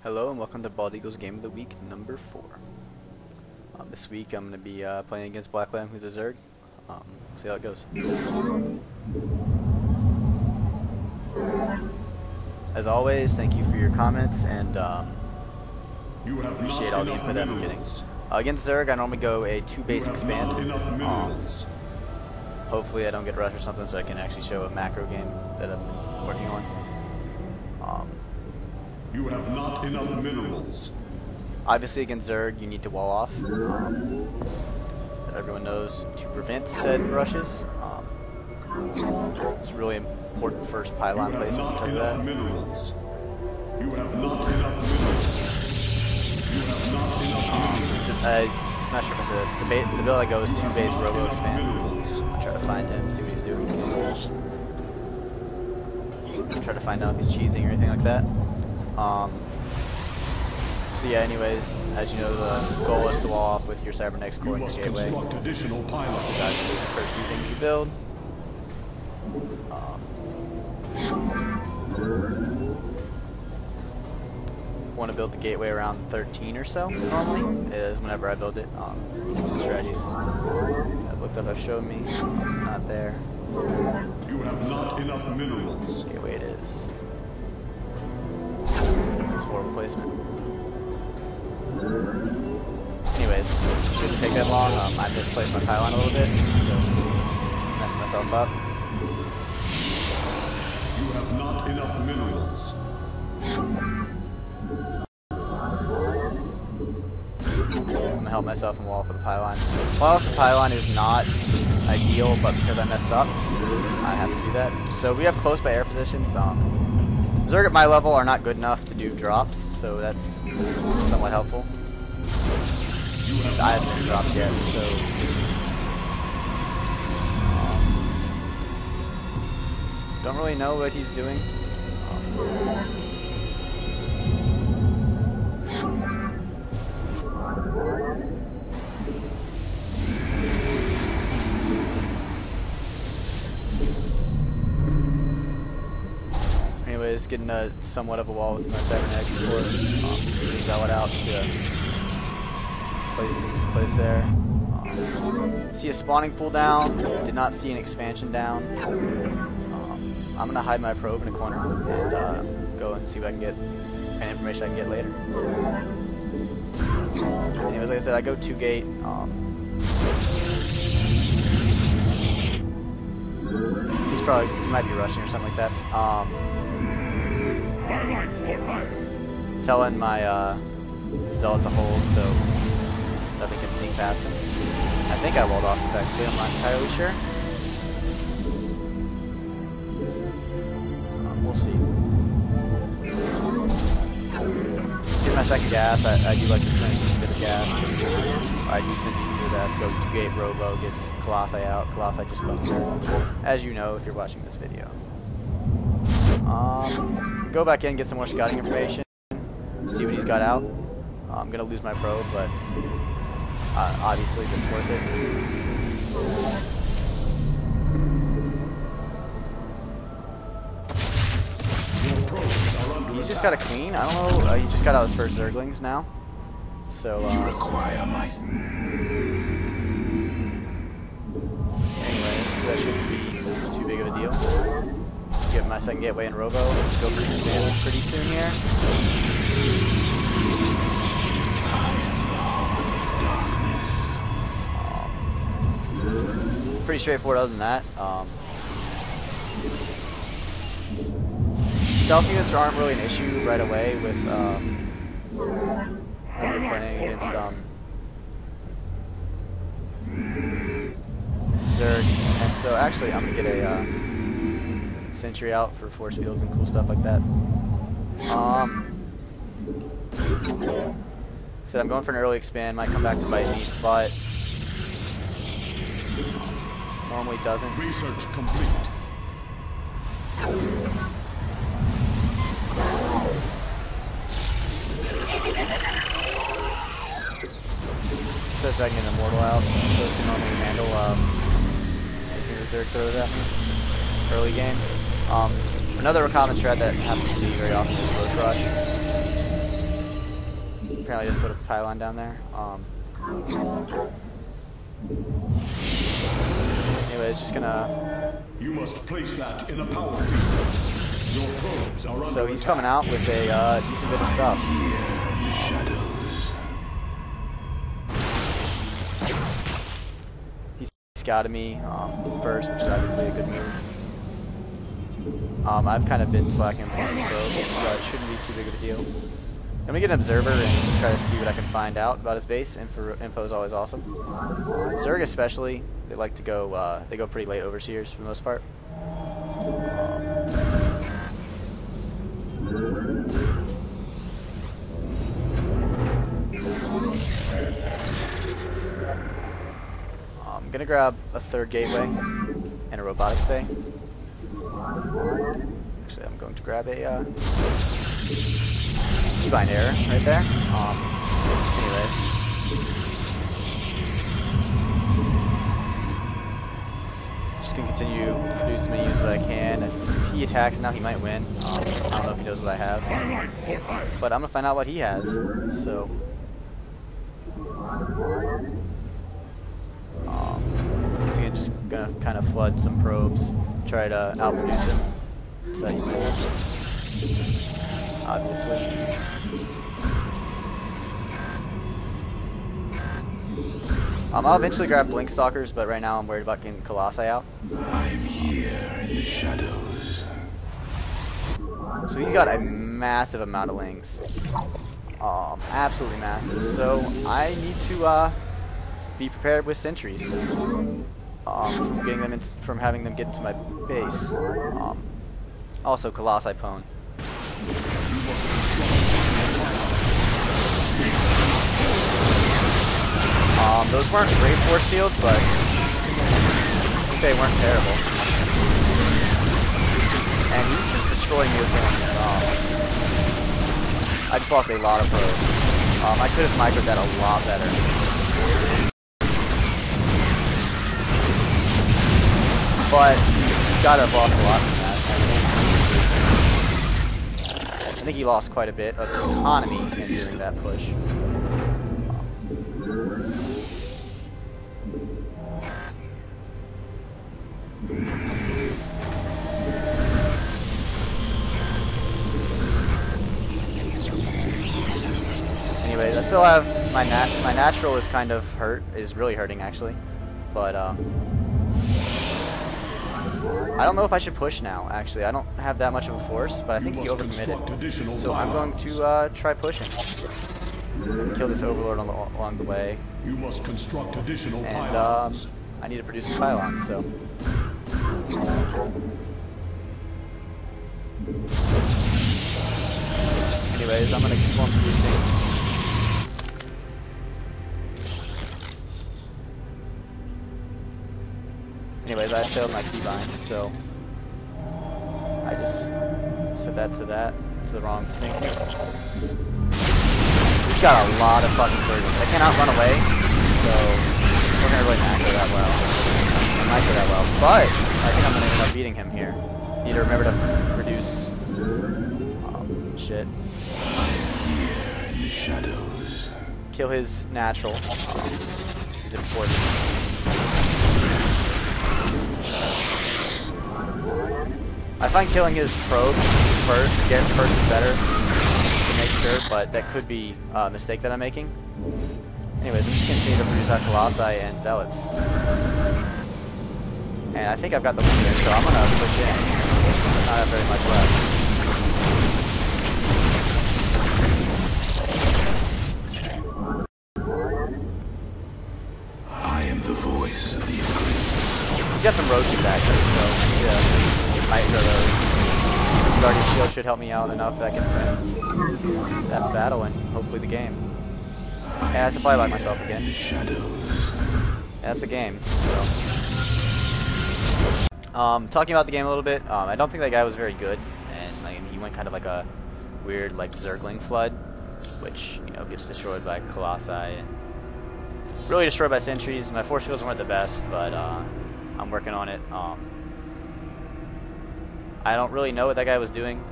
Hello and welcome to Bald Eagles Game of the Week number 4. This week I'm going to be playing against Black Lamb, who's a Zerg. See how it goes. As always, thank you for your comments and appreciate all the input that I'm getting. Against Zerg, I normally go a 2 base expand. Hopefully I don't get rushed or something, so I can actually show a macro game that I've been working on. You have not enough minerals. Obviously against Zerg you need to wall off, as everyone knows, to prevent said rushes. It's really important first pylon placement because of that. Minerals. You have not enough minerals. You have not enough minerals. I'm not sure if I said this. The build I go is 2 base robo expand. I'll try to find him, see what he's doing. I'll try to find out if he's cheesing or anything like that. So yeah, anyways, as you know, the goal is to wall off with your cybernetics core and your gateway. Additional pylons. That's the first few things you build. Want to build the gateway around 13 or so, normally, is whenever I build it. Some of the strategies I've looked up have showed me. It's not there. You have not enough minerals. Gateway it is. It's horrible placement. Anyways, shouldn't take that long. I misplaced my pylon a little bit, so messed myself up. You have not enough minerals. I'm gonna help myself and wall for the pylon. Wall for the pylon is not ideal, but because I messed up, I have to do that. So we have close by air positions. Zerg at my level are not good enough to do drops, so that's somewhat helpful. I haven't been dropped yet, so don't really know what he's doing. Anyways, getting somewhat of a wall with my cybernetics core. Sell it out to place there. See a spawning pool down. Did not see an expansion down. I'm gonna hide my probe in a corner and go and see what I can get, kind of information I can get later. Anyways, like I said, I go 2 gate. He might be rushing or something like that. Telling my zealot to hold so nothing can sneak past him. I think I walled off effectively, I'm not entirely sure. We'll see. Get my second gas. I do like to spend a bit of gas. I do spend decent bit of gas. Go 2 gate robo, get Colossi out. Colossi just fucks her, as you know if you're watching this video. Go back in, get some more scouting information, see what he's got out. I'm gonna lose my probe, but obviously it's worth it. He's just got a queen. I don't know. He just got out his first zerglings now. So you require my. Anyway, so that shouldn't be too big of a deal. Get my second gateway in robo. Go for expand pretty soon here. Pretty straightforward other than that. Stealth units aren't really an issue right away with when you're playing against Zerg. And so actually I'm gonna get a sentry out for force fields and cool stuff like that. So I'm going for an early expand, might come back to bite me, but normally doesn't. Research complete. So I can get an immortal out. Those can normally handle anything the Zerg throws at me early game. Another common strat that happens to me very often is Roach Rush. apparently didn't put a pylon down there. Anyways, just gonna. You must place that in a power field. Your probes are So he's coming out with a decent bit of stuff. He scouted me first, which is obviously a good move. I've kind of been slacking on some probes, so it shouldn't be too big of a deal. I'm gonna get an observer and try to see what I can find out about his base. Info is always awesome. Zerg especially, they like to go. They go pretty late overseers for the most part. I'm gonna grab a third gateway and a robotics bay. Actually, I'm going to grab a divine error right there. Anyways. Just gonna continue producing as many users as I can. If he attacks now, he might win. I don't know if he knows what I have. But I'm gonna find out what he has. So again, just gonna kind of flood some probes, try to outproduce him so that he wins. Obviously. I'll eventually grab Blink Stalkers, but right now I'm worried about getting Colossi out. I'm here in the shadows. So he's got a massive amount of lings. Absolutely massive. So I need to be prepared with sentries. From getting them from having them get into my base. Also Colossi Pwn. Those weren't great force fields, but I think they weren't terrible. And he's just destroying me with things. I just lost a lot of probes. I could have microed that a lot better. But gotta have lost a lot from that. I think he lost quite a bit of his economy in doing that push. Anyways, I still have my natural is kind of is really hurting actually, but I don't know if I should push now. Actually, I don't have that much of a force, but I think he overcommitted. So I'm going to try pushing. Kill this overlord along the way. You must construct additional and pylons. I need to produce some pylons. So. Anyways, I'm gonna keep on producing. Anyways, I failed my keybind, so I just set that to the wrong thing. He's got a lot of fucking surgeons. I cannot run away, so we're gonna really macro that well. Micro that well, but I think I'm gonna end up beating him here. Need to remember to produce shit. Here in the shadows. Kill his natural. He's important. I find killing his probes first is better to make sure, but that could be a mistake that I'm making. Anyways, I'm just going to continue to produce out Colossi and Zealots. And I think I've got the win here, so I'm going to push in. I don't have very much left. I am the voice of the eclipse. He's got some roaches actually, so yeah, might throw those. Guardian Shield should help me out enough that I can win that battle and hopefully the game. Yeah, I supply like myself again. The shadows. Yeah, that's the game. So, talking about the game a little bit, I don't think that guy was very good, and he went kind of like a weird like zergling flood, which gets destroyed by Colossi and really destroyed by sentries. My force fields weren't the best, but I'm working on it. I don't really know what that guy was doing,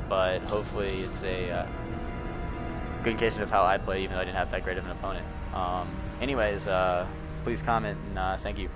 but hopefully it's a good indication of how I play, even though I didn't have that great of an opponent. Anyways, please comment, and thank you.